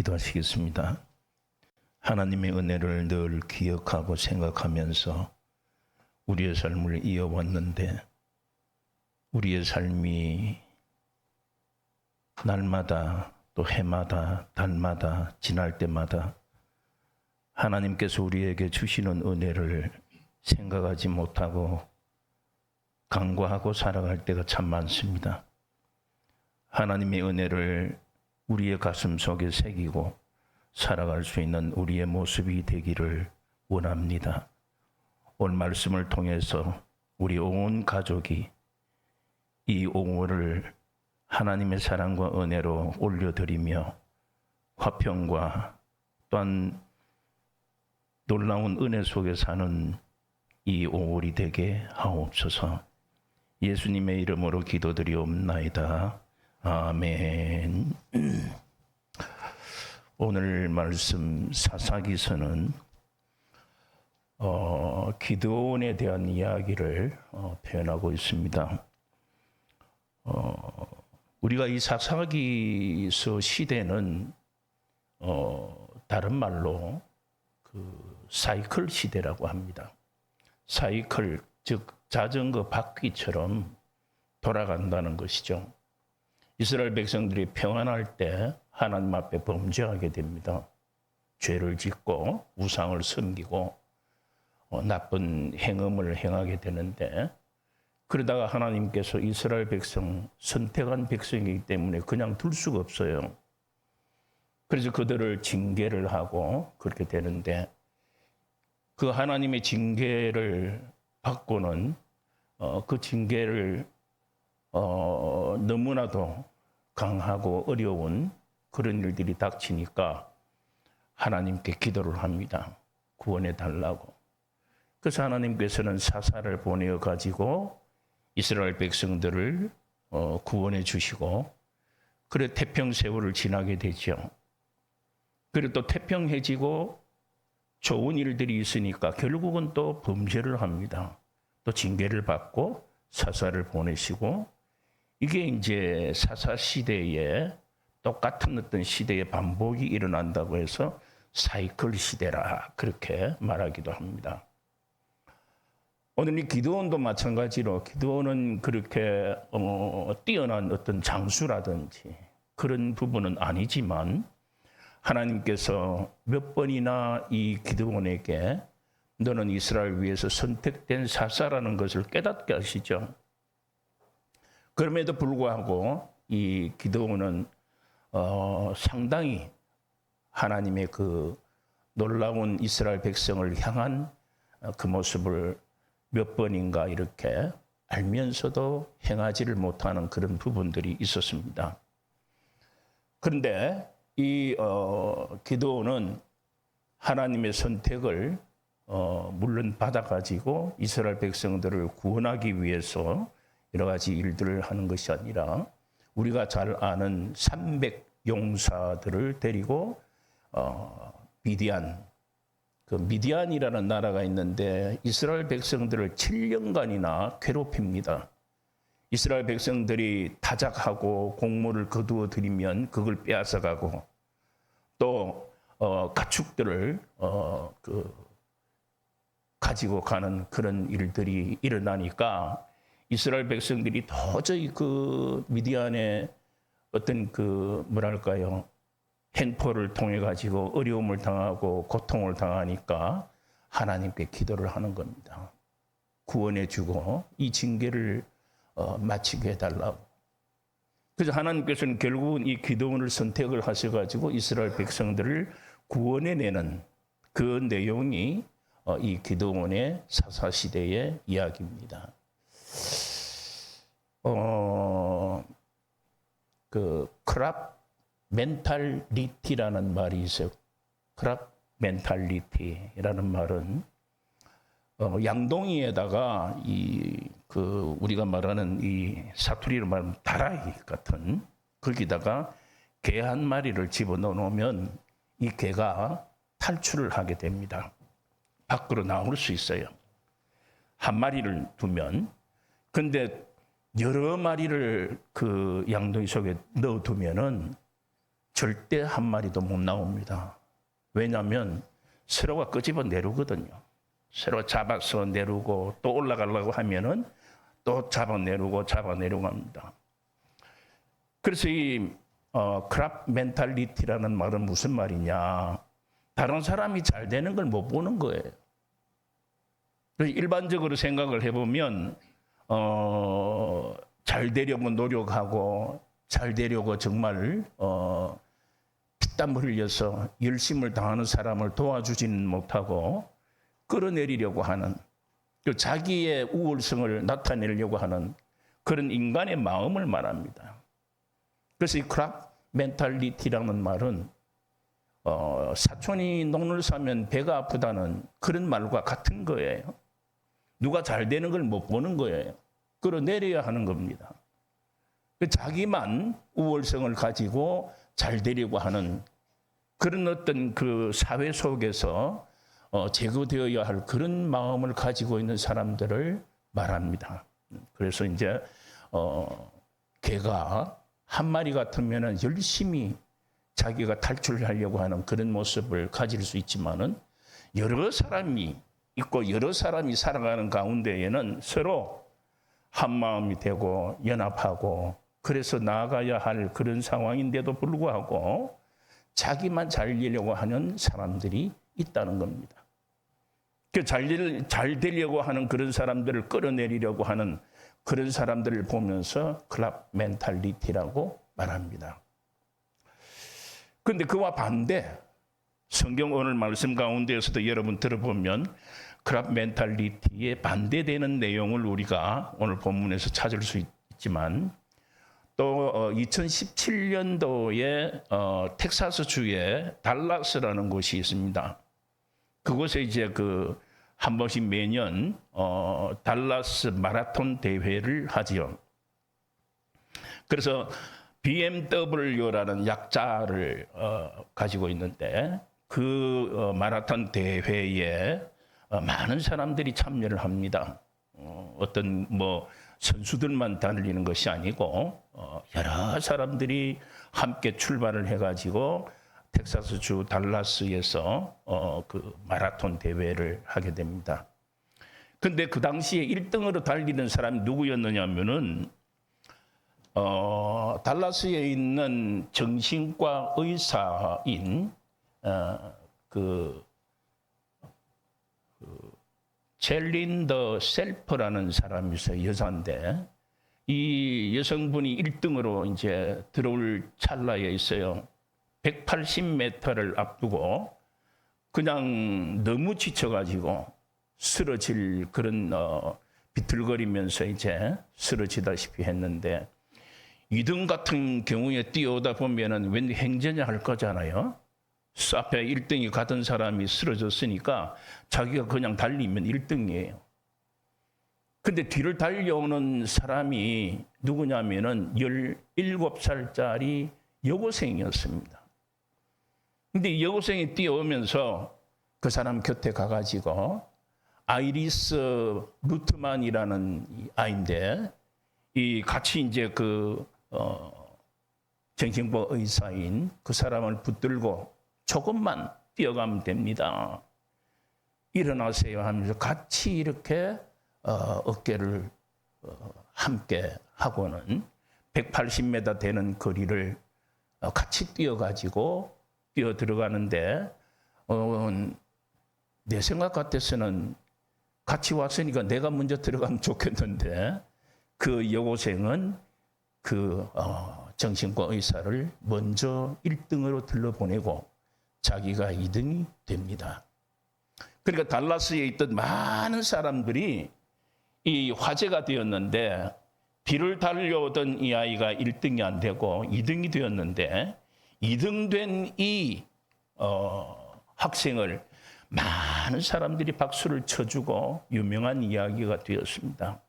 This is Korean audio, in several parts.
기도하시겠습니다. 하나님의 은혜를 늘 기억하고 생각하면서 우리의 삶을 이어왔는데 우리의 삶이 날마다 또 해마다 달마다 지날 때마다 하나님께서 우리에게 주시는 은혜를 생각하지 못하고 간과하고 살아갈 때가 참 많습니다. 하나님의 은혜를 우리의 가슴 속에 새기고 살아갈 수 있는 우리의 모습이 되기를 원합니다. 오늘 말씀을 통해서 우리 온 가족이 이 옹호를 하나님의 사랑과 은혜로 올려드리며 화평과 또한 놀라운 은혜 속에 사는 이 5월이 되게 하옵소서. 예수님의 이름으로 기도드리옵나이다. 아멘. 오늘 말씀 사사기서는 기드온에 대한 이야기를 표현하고 있습니다. 우리가 이 사사기서 시대는 다른 말로 그 사이클 시대라고 합니다. 사이클, 즉 자전거 바퀴처럼 돌아간다는 것이죠. 이스라엘 백성들이 평안할 때 하나님 앞에 범죄하게 됩니다. 죄를 짓고 우상을 섬기고 나쁜 행음을 행하게 되는데, 그러다가 하나님께서 이스라엘 백성, 선택한 백성이기 때문에 그냥 둘 수가 없어요. 그래서 그들을 징계를 하고 그렇게 되는데, 그 하나님의 징계를 받고는 그 징계를 너무나도 강하고 어려운 그런 일들이 닥치니까 하나님께 기도를 합니다. 구원해 달라고. 그래서 하나님께서는 사사를 보내어 가지고 이스라엘 백성들을 구원해 주시고, 그래 태평 세월을 지나게 되죠. 그리고 또 태평해지고 좋은 일들이 있으니까 결국은 또 범죄를 합니다. 또 징계를 받고 사사를 보내시고, 이게 이제 사사 시대에 똑같은 어떤 시대의 반복이 일어난다고 해서 사이클 시대라 그렇게 말하기도 합니다. 오늘 이 기드온도 마찬가지로, 기드온은 그렇게 뛰어난 어떤 장수라든지 그런 부분은 아니지만 하나님께서 몇 번이나 이 기드온에게 너는 이스라엘 위해서 선택된 사사라는 것을 깨닫게 하시죠. 그럼에도 불구하고 이 기드온은 상당히 하나님의 그 놀라운 이스라엘 백성을 향한 그 모습을 몇 번인가 이렇게 알면서도 행하지를 못하는 그런 부분들이 있었습니다. 그런데 이 기드온은 하나님의 선택을 물론 받아가지고 이스라엘 백성들을 구원하기 위해서 여러 가지 일들을 하는 것이 아니라 우리가 잘 아는 300용사들을 데리고 미디안이라는 나라가 있는데 이스라엘 백성들을 7년간이나 괴롭힙니다. 이스라엘 백성들이 타작하고 곡물을 거두어 들이면 그걸 빼앗아가고, 또 가축들을 가지고 가는 그런 일들이 일어나니까 이스라엘 백성들이 도저히 그 미디안의 어떤 그 뭐랄까요, 행포를 통해 가지고 어려움을 당하고 고통을 당하니까 하나님께 기도를 하는 겁니다. 구원해 주고 이 징계를 마치게 해달라고. 그래서 하나님께서는 결국은 이 기드온을 선택을 하셔가지고 이스라엘 백성들을 구원해내는 그 내용이 이 기드온의 사사시대의 이야기입니다. 그 크랍 멘탈리티라는 말이 있어요. 크랍 멘탈리티라는 말은 양동이에다가 우리가 말하는 이 사투리로 말하면 다라이 같은, 거기다가 개 한 마리를 집어넣어 놓으면 이 개가 탈출을 하게 됩니다. 밖으로 나올 수 있어요. 한 마리를 두면. 근데 여러 마리를 그 양동이 속에 넣어두면은 절대 한 마리도 못 나옵니다. 왜냐하면 서로가 끄집어 내려거든요. 서로 잡아서 내려오고 또 올라가려고 하면은 또 잡아 내려오고 합니다. 그래서 이 크랍 멘탈리티라는 말은 무슨 말이냐? 다른 사람이 잘 되는 걸 못 보는 거예요. 일반적으로 생각을 해보면 잘 되려고 노력하고 잘 되려고 정말 피땀 흘려서 열심을 다하는 사람을 도와주지는 못하고 끌어내리려고 하는 자기의 우월성을 나타내려고 하는 그런 인간의 마음을 말합니다. 그래서 이 크랍 멘탈리티라는 말은 사촌이 녹을 사면 배가 아프다는 그런 말과 같은 거예요. 누가 잘 되는 걸 못 보는 거예요. 끌어내려야 하는 겁니다. 자기만 우월성을 가지고 잘 되려고 하는 그런 어떤 그 사회 속에서 제거되어야 할 그런 마음을 가지고 있는 사람들을 말합니다. 그래서 이제 개가 한 마리 같으면은 열심히 자기가 탈출하려고 하는 그런 모습을 가질 수 있지만은 여러 사람이 있고 여러 사람이 살아가는 가운데에는 서로 한 마음이 되고 연합하고 그래서 나아가야 할 그런 상황인데도 불구하고 자기만 잘 되려고 하는 사람들이 있다는 겁니다. 잘 되려고 하는 그런 사람들을 끌어내리려고 하는 그런 사람들을 보면서 크랍 멘탈리티라고 말합니다. 그런데 그와 반대 성경 오늘 말씀 가운데에서도 여러분 들어보면 크랍 멘탈리티에 반대되는 내용을 우리가 오늘 본문에서 찾을 수 있지만 또 2017년도에 텍사스 주에 달라스라는 곳이 있습니다. 그곳에 이제 한 번씩 매년 달라스 마라톤 대회를 하지요. 그래서 BMW라는 약자를 가지고 있는데 그 마라톤 대회에 많은 사람들이 참여를 합니다. 어떤 선수들만 달리는 것이 아니고 여러 사람들이 함께 출발을 해가지고 텍사스주 달라스에서 그 마라톤 대회를 하게 됩니다. 근데 그 당시에 1등으로 달리는 사람이 누구였느냐면은 달라스에 있는 정신과 의사인 젤린더 셀프라는 사람이 있어요. 여자인데 이 여성분이 1등으로 이제 들어올 찰나에 있어요. 180m를 앞두고 그냥 너무 지쳐가지고 쓰러질 그런 비틀거리면서 이제 쓰러지다시피 했는데 2등 같은 경우에 뛰어오다 보면은 웬 행전을 할 거잖아요. 앞에 1등이 가던 사람이 쓰러졌으니까 자기가 그냥 달리면 1등이에요. 근데 뒤를 달려오는 사람이 누구냐면은 17살짜리 여고생이었습니다. 근데 이 여고생이 뛰어오면서 그 사람 곁에 가가지고 아이리스 루트만이라는 아이인데 이 같이 이제 정신과 의사인 그 사람을 붙들고 조금만 뛰어가면 됩니다. 일어나세요 하면서 같이 이렇게 어깨를 함께 하고는 180m 되는 거리를 같이 뛰어가지고 뛰어 들어가는데 내 생각 같아서는 같이 왔으니까 내가 먼저 들어가면 좋겠는데 그 여고생은 정신과 의사를 먼저 1등으로 들러보내고 자기가 2등이 됩니다. 그러니까 달라스에 있던 많은 사람들이 이 화제가 되었는데 뒤를 달려오던 이 아이가 1등이 안 되고 2등이 되었는데 2등 된 이 학생을 많은 사람들이 박수를 쳐주고 유명한 이야기가 되었습니다.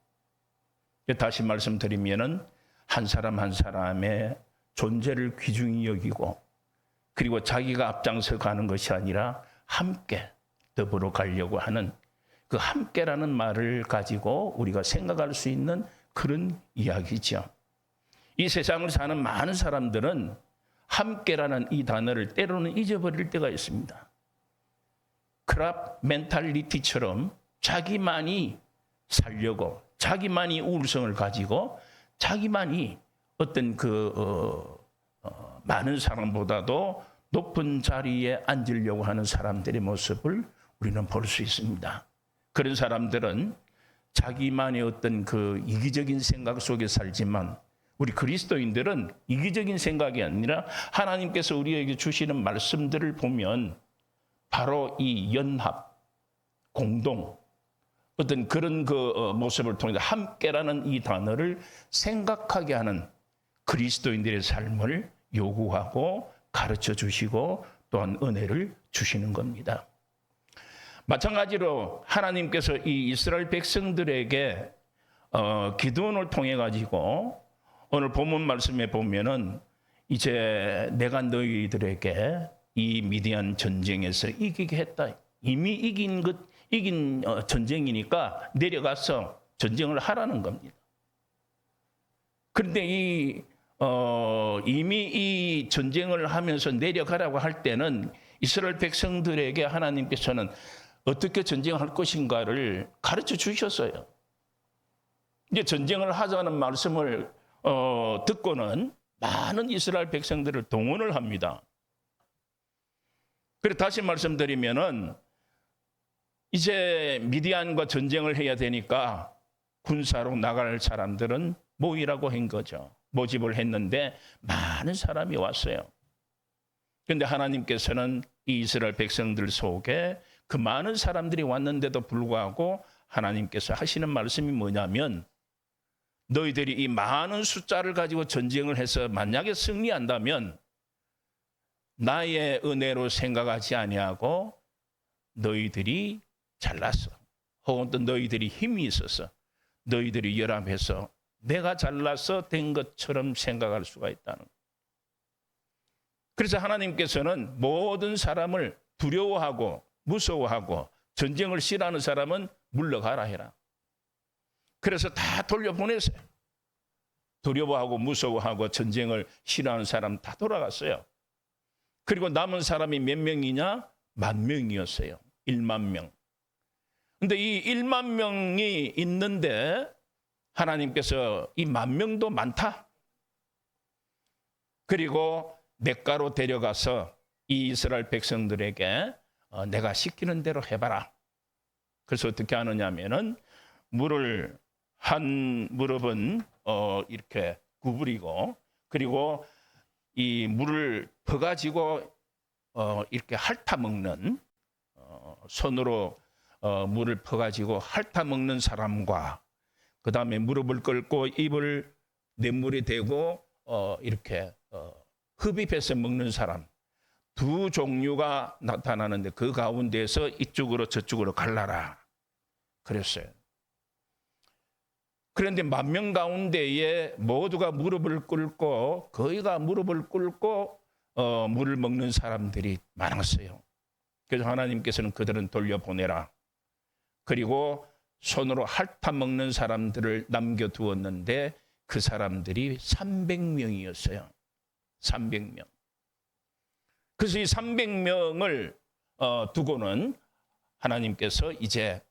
다시 말씀드리면은 한 사람 한 사람의 존재를 귀중히 여기고 그리고 자기가 앞장서 가는 것이 아니라 함께 더불어 가려고 하는 그 함께라는 말을 가지고 우리가 생각할 수 있는 그런 이야기죠. 이 세상을 사는 많은 사람들은 함께라는 이 단어를 때로는 잊어버릴 때가 있습니다. 크랍 멘탈리티처럼 자기만이 살려고, 자기만이 우월성을 가지고, 자기만이 어떤 많은 사람보다도 높은 자리에 앉으려고 하는 사람들의 모습을 우리는 볼 수 있습니다. 그런 사람들은 자기만의 어떤 이기적인 생각 속에 살지만, 우리 그리스도인들은 이기적인 생각이 아니라 하나님께서 우리에게 주시는 말씀들을 보면 바로 이 연합, 공동, 어떤 그런 모습을 통해서 함께라는 이 단어를 생각하게 하는 그리스도인들의 삶을 요구하고 가르쳐 주시고 또한 은혜를 주시는 겁니다. 마찬가지로 하나님께서 이 이스라엘 백성들에게 기드온을 통해 가지고 오늘 본문 말씀에 보면은 이제 내가 너희들에게 이 미디안 전쟁에서 이기게 했다. 이미 이긴 전쟁이니까 내려가서 전쟁을 하라는 겁니다. 그런데 이미 이 전쟁을 하면서 내려가라고 할 때는 이스라엘 백성들에게 하나님께서는 어떻게 전쟁할 것인가를 가르쳐 주셨어요. 이제 전쟁을 하자는 말씀을 듣고는 많은 이스라엘 백성들을 동원을 합니다. 그래서 다시 말씀드리면은 이제 미디안과 전쟁을 해야 되니까 군사로 나갈 사람들은 모이라고 한 거죠. 모집을 했는데 많은 사람이 왔어요. 그런데 하나님께서는 이 이스라엘 백성들 속에 그 많은 사람들이 왔는데도 불구하고 하나님께서 하시는 말씀이 뭐냐면, 너희들이 이 많은 숫자를 가지고 전쟁을 해서 만약에 승리한다면 나의 은혜로 생각하지 아니하고 너희들이 잘났어, 혹은 또 너희들이 힘이 있어서, 너희들이 연합해서 내가 잘나서 된 것처럼 생각할 수가 있다는 거예요. 그래서 하나님께서는 모든 사람을 두려워하고 무서워하고 전쟁을 싫어하는 사람은 물러가라 해라. 그래서 다 돌려보냈어요. 두려워하고 무서워하고 전쟁을 싫어하는 사람 다 돌아갔어요. 그리고 남은 사람이 몇 명이냐? 10,000명이었어요. 10,000명. 근데 이 10,000명이 있는데 하나님께서 이 10,000명도 많다. 그리고 냇가로 데려가서 이 이스라엘 백성들에게 내가 시키는 대로 해봐라. 그래서 어떻게 하느냐 하면은 물을 한 무릎은 이렇게 구부리고, 그리고 이 물을 퍼가지고 이렇게 핥아 먹는, 손으로 물을 퍼가지고 핥아 먹는 사람과, 그 다음에 무릎을 꿇고 입을 냇물에 대고 이렇게 흡입해서 먹는 사람, 두 종류가 나타나는데 그 가운데에서 이쪽으로 저쪽으로 갈라라 그랬어요. 그런데 10,000명 가운데에 모두가 무릎을 꿇고, 거의가 무릎을 꿇고 물을 먹는 사람들이 많았어요. 그래서 하나님께서는 그들은 돌려보내라. 그리고 손으로 핥아 먹는 사람들을 남겨두었는데 그 사람들이 300명이었어요. 300명. 그래서 이 300명을 두고는 하나님께서 이제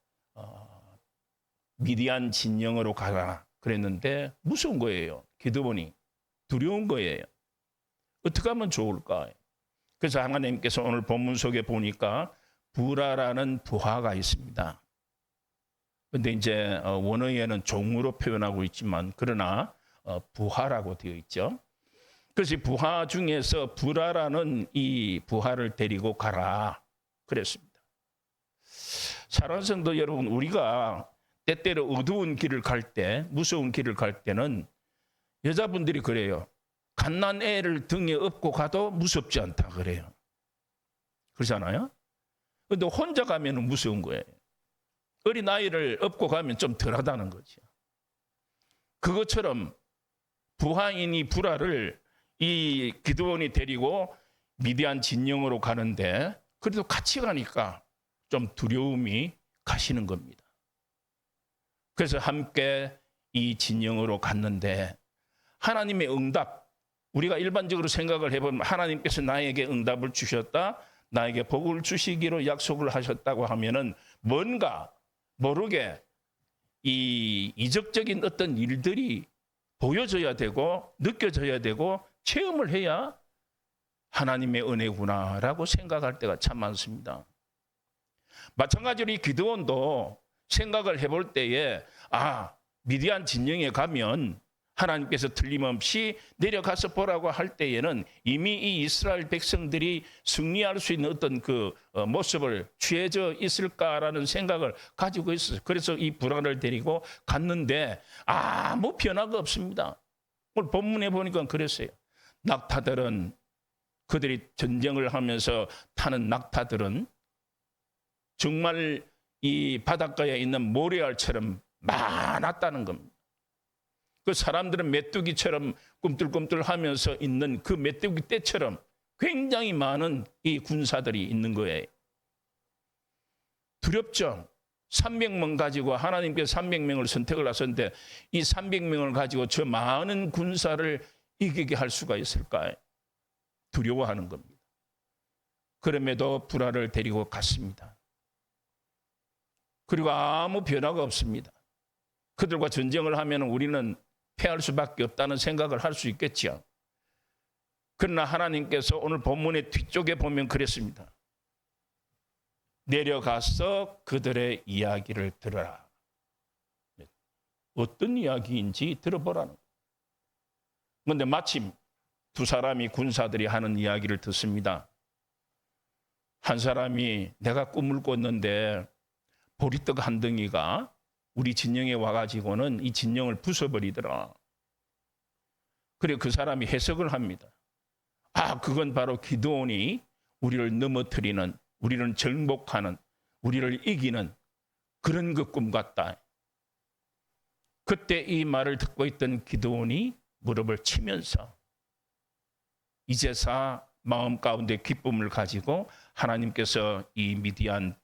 미디안 진영으로 가라 그랬는데 무서운 거예요. 기드온이 두려운 거예요. 어떻게 하면 좋을까? 그래서 하나님께서 오늘 본문 속에 보니까 부라라는 부하가 있습니다. 그런데 이제 원어에는 종으로 표현하고 있지만 그러나 부하라고 되어 있죠. 그래서 부하 중에서 부라라는 이 부하를 데리고 가라 그랬습니다. 사랑하는 성도 여러분, 우리가 때때로 어두운 길을 갈 때, 무서운 길을 갈 때는 여자분들이 그래요. 갓난 애를 등에 업고 가도 무섭지 않다 그래요. 그렇잖아요? 그런데 혼자 가면 무서운 거예요. 어린아이를 업고 가면 좀 덜하다는 거죠. 그것처럼 부하인이 부라를 이 기드온이 데리고 미디안 진영으로 가는데, 그래도 같이 가니까 좀 두려움이 가시는 겁니다. 그래서 함께 이 진영으로 갔는데 하나님의 응답, 우리가 일반적으로 생각을 해보면 하나님께서 나에게 응답을 주셨다, 나에게 복을 주시기로 약속을 하셨다고 하면은 뭔가 모르게 이 이적적인 어떤 일들이 보여져야 되고 느껴져야 되고 체험을 해야 하나님의 은혜구나라고 생각할 때가 참 많습니다. 마찬가지로 이 기드온도 생각을 해볼 때에 미디안 진영에 가면 하나님께서 틀림없이 내려가서 보라고 할 때에는 이미 이 이스라엘 백성들이 승리할 수 있는 어떤 그 모습을 취해져 있을까라는 생각을 가지고 있었어요. 그래서 이 불안을 데리고 갔는데 아무 변화가 없습니다. 오늘 본문에 보니까 그랬어요. 낙타들은, 그들이 전쟁을 하면서 타는 낙타들은 정말 이 바닷가에 있는 모래알처럼 많았다는 겁니다. 그 사람들은 메뚜기처럼 꿈틀꿈틀하면서 있는 그 메뚜기 떼처럼 굉장히 많은 이 군사들이 있는 거예요. 두렵죠. 300명 가지고 하나님께서 300명을 선택을 하셨는데 이 300명을 가지고 저 많은 군사를 이기게 할 수가 있을까요? 두려워하는 겁니다. 그럼에도 불화를 데리고 갔습니다. 그리고 아무 변화가 없습니다. 그들과 전쟁을 하면 우리는 패할 수밖에 없다는 생각을 할 수 있겠죠. 그러나 하나님께서 오늘 본문의 뒤쪽에 보면 그랬습니다. 내려가서 그들의 이야기를 들어라. 어떤 이야기인지 들어보라는 거예요. 그런데 마침 두 사람이 군사들이 하는 이야기를 듣습니다. 한 사람이 내가 꿈을 꿨는데 보리떡 한 덩이가 우리 진영에 와가지고는 이 진영을 부숴버리더라. 그리고 그 사람이 해석을 합니다. 그건 바로 기드온이 우리를 넘어뜨리는, 우리를 정복하는, 우리를 이기는 그런 그 꿈 같다. 그때 이 말을 듣고 있던 기드온이 무릎을 치면서 이제사 마음 가운데 기쁨을 가지고 하나님께서 이 미디안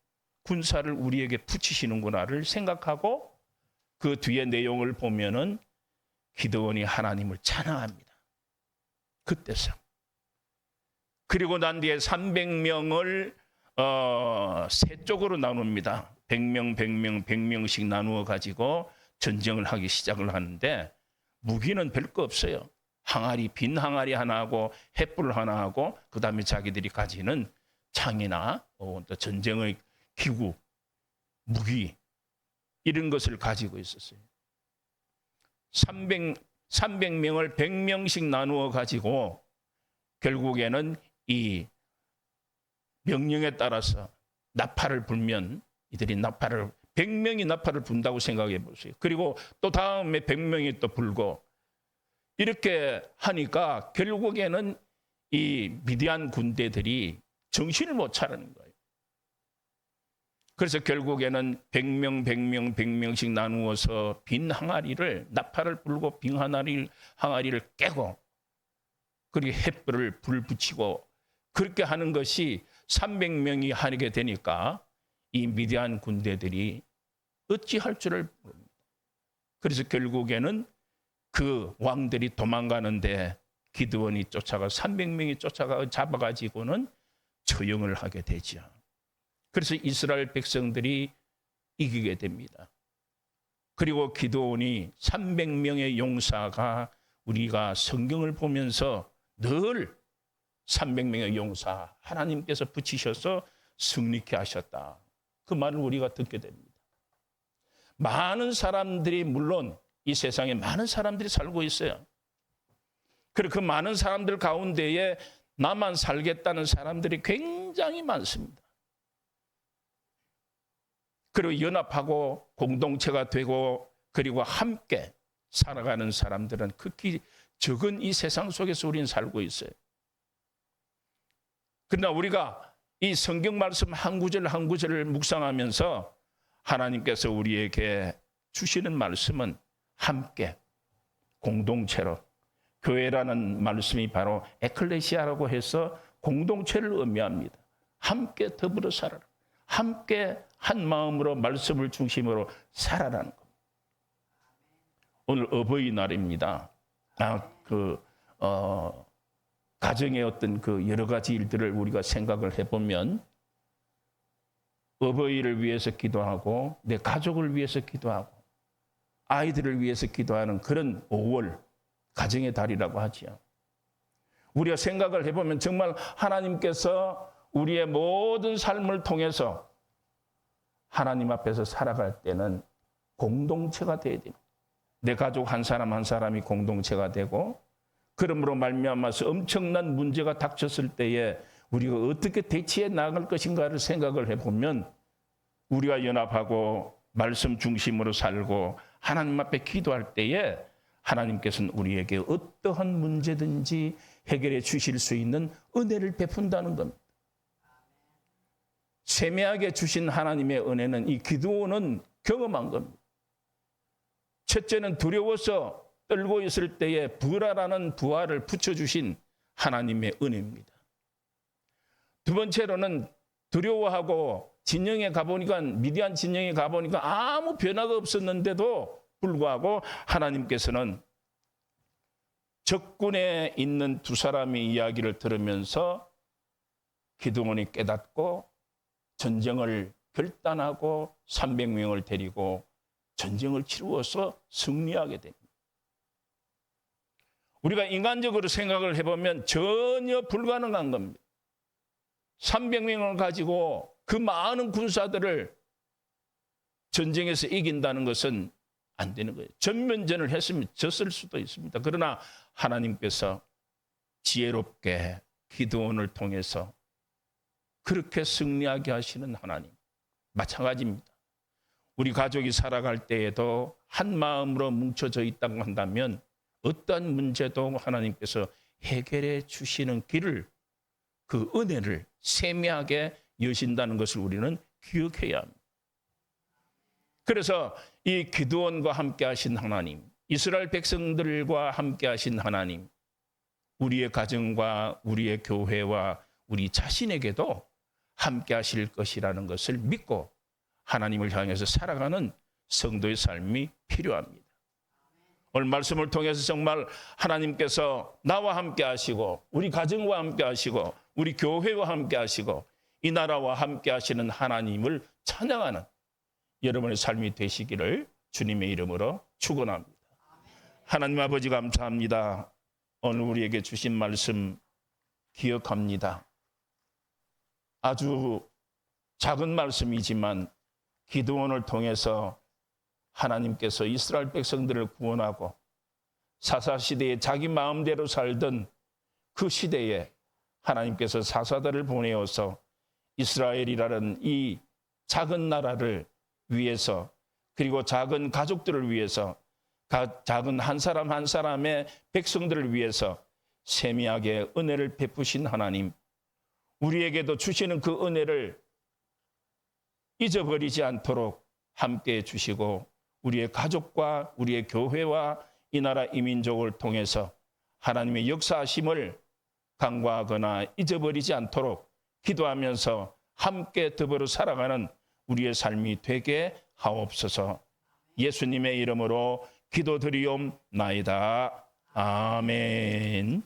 군사를 우리에게 붙이시는구나를 생각하고 그 뒤에 내용을 보면은 기드온이 하나님을 찬양합니다. 그때서. 그리고 난 뒤에 300명을 세 쪽으로 나눕니다. 100명씩 나누어 가지고 전쟁을 하기 시작을 하는데 무기는 별거 없어요. 빈 항아리 하나 하고 횃불 하나 하고 그다음에 자기들이 가지는 창이나 또 전쟁의 기구, 무기 이런 것을 가지고 있었어요. 300명을 100명씩 나누어 가지고 결국에는 이 명령에 따라서 나팔을 불면 이들이 100명이 나팔을 분다고 생각해 보세요. 그리고 또 다음에 100명이 또 불고 이렇게 하니까 결국에는 이 미디안 군대들이 정신을 못 차리는 거예요. 그래서 결국에는 100명씩 나누어서 빈 항아리를 나팔을 불고 빈 항아리를 깨고 그리고 횃불을 불 붙이고 그렇게 하는 것이 300명이 하게 되니까 이 미디안 군대들이 어찌할 줄을 모릅니다. 그래서 결국에는 그 왕들이 도망가는데 기드온이 쫓아가 300명이 쫓아가 잡아가지고는 처형을 하게 되죠. 그래서 이스라엘 백성들이 이기게 됩니다. 그리고 기드온이 300명의 용사가 우리가 성경을 보면서 늘 300명의 용사 하나님께서 붙이셔서 승리케 하셨다. 그 말을 우리가 듣게 됩니다. 많은 사람들이 물론 이 세상에 많은 사람들이 살고 있어요. 그리고 그 많은 사람들 가운데에 나만 살겠다는 사람들이 굉장히 많습니다. 그리고 연합하고 공동체가 되고 그리고 함께 살아가는 사람들은 극히 적은 이 세상 속에서 우리는 살고 있어요. 그러나 우리가 이 성경 말씀 한 구절 한 구절을 묵상하면서 하나님께서 우리에게 주시는 말씀은 함께 공동체로, 교회라는 말씀이 바로 에클레시아라고 해서 공동체를 의미합니다. 함께 더불어 살아라. 함께 한 마음으로 말씀을 중심으로 살아라는 겁니다. 오늘 어버이날입니다. 가정의 어떤 그 여러 가지 일들을 우리가 생각을 해보면 어버이를 위해서 기도하고 내 가족을 위해서 기도하고 아이들을 위해서 기도하는 그런 5월 가정의 달이라고 하지요. 우리가 생각을 해보면 정말 하나님께서 우리의 모든 삶을 통해서 하나님 앞에서 살아갈 때는 공동체가 되어야 됩니다. 내 가족 한 사람 한 사람이 공동체가 되고 그러므로 말미암아서 엄청난 문제가 닥쳤을 때에 우리가 어떻게 대치해 나갈 것인가를 생각을 해보면 우리가 연합하고 말씀 중심으로 살고 하나님 앞에 기도할 때에 하나님께서는 우리에게 어떠한 문제든지 해결해 주실 수 있는 은혜를 베푼다는 겁니다. 세미하게 주신 하나님의 은혜는 이 기드온은 경험한 겁니다. 첫째는 두려워서 떨고 있을 때에 부라라는 부하를 붙여주신 하나님의 은혜입니다. 두 번째로는 두려워하고 진영에 가보니까 미디안 진영에 가보니까 아무 변화가 없었는데도 불구하고 하나님께서는 적군에 있는 두 사람의 이야기를 들으면서 기드온이 깨닫고 전쟁을 결단하고 300명을 데리고 전쟁을 치루어서 승리하게 됩니다. 우리가 인간적으로 생각을 해보면 전혀 불가능한 겁니다. 300명을 가지고 그 많은 군사들을 전쟁에서 이긴다는 것은 안 되는 거예요. 전면전을 했으면 졌을 수도 있습니다. 그러나 하나님께서 지혜롭게 기드온을 통해서 그렇게 승리하게 하시는 하나님. 마찬가지입니다. 우리 가족이 살아갈 때에도 한 마음으로 뭉쳐져 있다고 한다면 어떤 문제도 하나님께서 해결해 주시는 길을 그 은혜를 세미하게 여신다는 것을 우리는 기억해야 합니다. 그래서 이 기드온과 함께 하신 하나님, 이스라엘 백성들과 함께 하신 하나님, 우리의 가정과 우리의 교회와 우리 자신에게도 함께 하실 것이라는 것을 믿고 하나님을 향해서 살아가는 성도의 삶이 필요합니다. 오늘 말씀을 통해서 정말 하나님께서 나와 함께 하시고 우리 가정과 함께 하시고 우리 교회와 함께 하시고 이 나라와 함께 하시는 하나님을 찬양하는 여러분의 삶이 되시기를 주님의 이름으로 축원합니다. 하나님 아버지 감사합니다. 오늘 우리에게 주신 말씀 기억합니다. 아주 작은 말씀이지만 기드온을 통해서 하나님께서 이스라엘 백성들을 구원하고 사사시대에 자기 마음대로 살던 그 시대에 하나님께서 사사들을 보내어서 이스라엘이라는 이 작은 나라를 위해서 그리고 작은 가족들을 위해서 작은 한 사람 한 사람의 백성들을 위해서 세미하게 은혜를 베푸신 하나님, 우리에게도 주시는 그 은혜를 잊어버리지 않도록 함께해 주시고 우리의 가족과 우리의 교회와 이 나라 이민족을 통해서 하나님의 역사하심을 간과하거나 잊어버리지 않도록 기도하면서 함께 더불어 살아가는 우리의 삶이 되게 하옵소서. 예수님의 이름으로 기도드리옵나이다. 아멘.